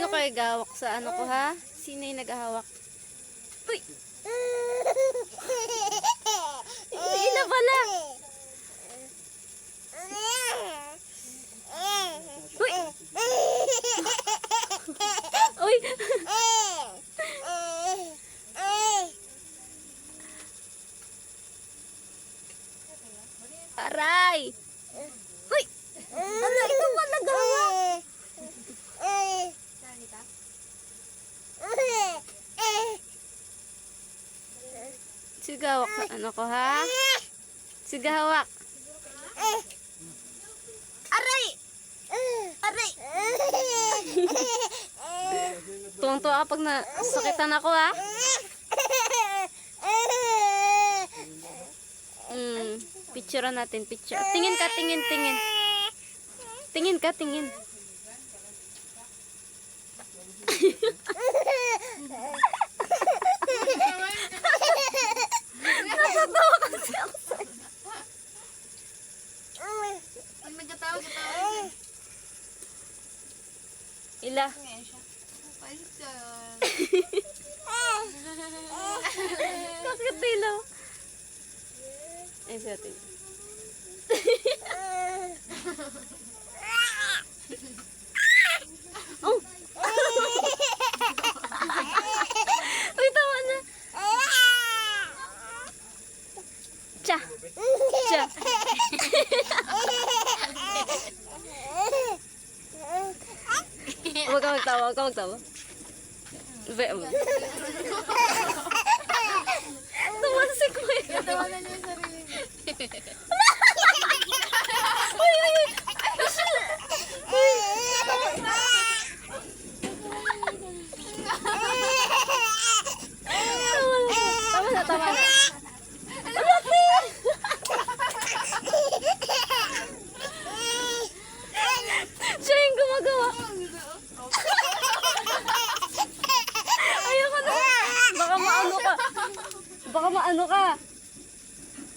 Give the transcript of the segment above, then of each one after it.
Sino kayo gahawak sa ano ko ha? Sino yung naghahawak? Uy! Hindi na pala! Uy! Uy! Aray! Uy! Ano? Ikaw ba naghahawak? Sige, hawak na ano ko ha? Sige, hawak. Aray! Aray! Tuwang-tuwa kapag nasakitan ako ha? Picture natin, picture. Tingin ka, tingin, tingin. Tingin ka, tingin. Natatawa kasi ako sa'yo. Pag nagkatawa, katawa. Ila. Palit ka. Bakit dilaw? Ay, siya tingin. Oh! Uy, tawa na. Cha! Cha! Huwag ka magtawa, huwag ka magtawa. Tumansik mo yun. Natawanan niya yung sarili niya. Uy, uy, uy! Tama na, tama na. Siya yung gumagawa. Ayoko na. Baka maano ka. Baka maano ka.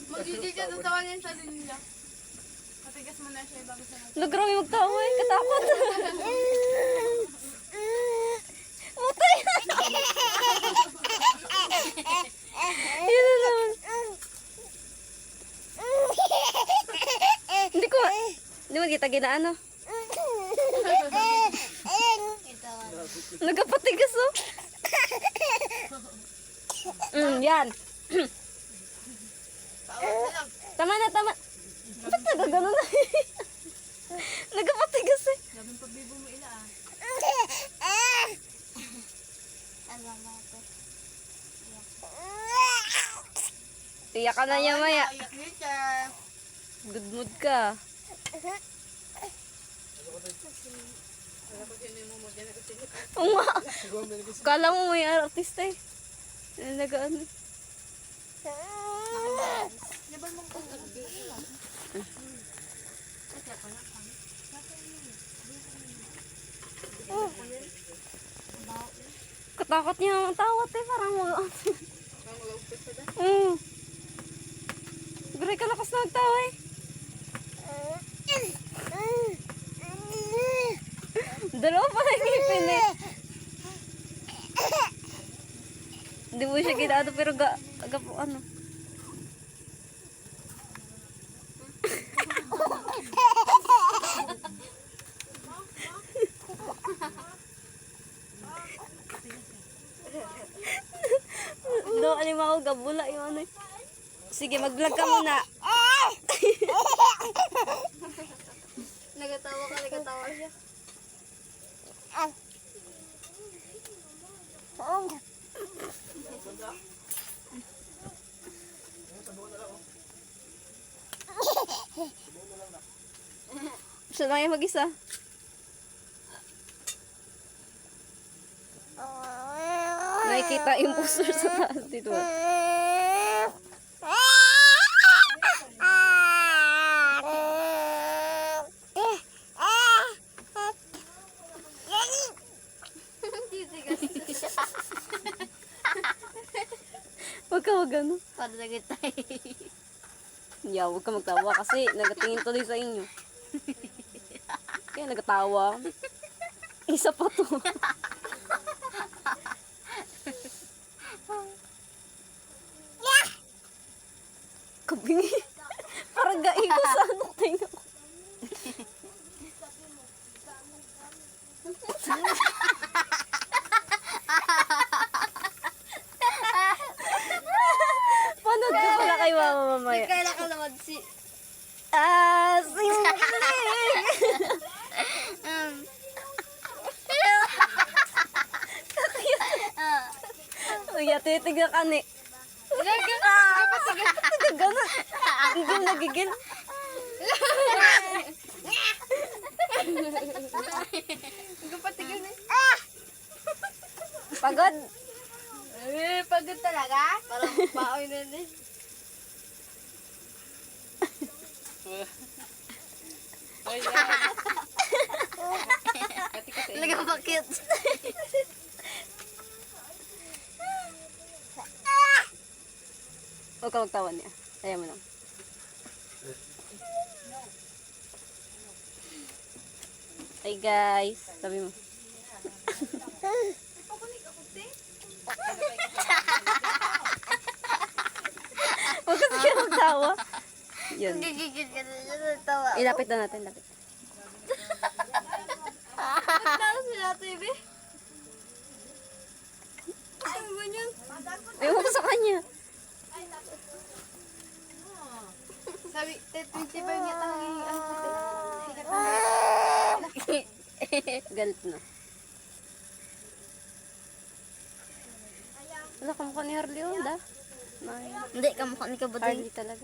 Magigil ka, tatawanan yung sarili niya. Matigas mo na siya bago siya Nagrawi magtawa eh. Katakot. Mutay. Yun na naman. Hindi mo kita ginaano. Nagkapatigas oh. Yan. Tama na, tama. Ba't nagagano na? Nagkapatigas eh. Gabing pabibo mo ila ah. Iyak ka na niya maya. Ayak niya siya. Good mood ka. Oo nga. Kala mo may artista eh. Nag-ano. Laban mong kung Katakot niya ang tawat eh. Parang mga... Gray ka lakas na magtawa eh. Dalawa pa na ngipin eh. Hindi mo siya ginado pero ano. No, alima ako gabula yung ano eh. Sige, mag-vlog ka muna. nagatawa ka, nagatawa siya. Siya lang yung mag-isa. Nakikita yung poster sa taas dito. Huwag ano. Para sagit tayo. Yeah, huwag ka magtawa kasi nagatingin tuloy sa inyo. Kaya nagatawa. Isa pa to. Kabingi. Parang gaigo sa ano tayo. Panood ko pala kay mama mamaya. Kailan ka naman si... Simple. Uy, titignan ka ni. Gano'n. Gigil na gigil. Hindi ko patigil na. Pagod. Pagod talaga? Parang baoy na din. Talagang bakit. Huwag ka magtawan niya. Ayaw mo lang. Hey guys. Sabi mo. Huwag ka siya magtawa. Yun. Gigigil ka na siya ng tawa. Ilapit na natin. Lapit. Tao sila, TV. Ay, ganyan. Ewan ko sa kanya. Sabi, 25 yata ang Galit na. Wala kamukha ni Harley, oh, da. Hindi, kamukha ni Kabuding. Harley talaga.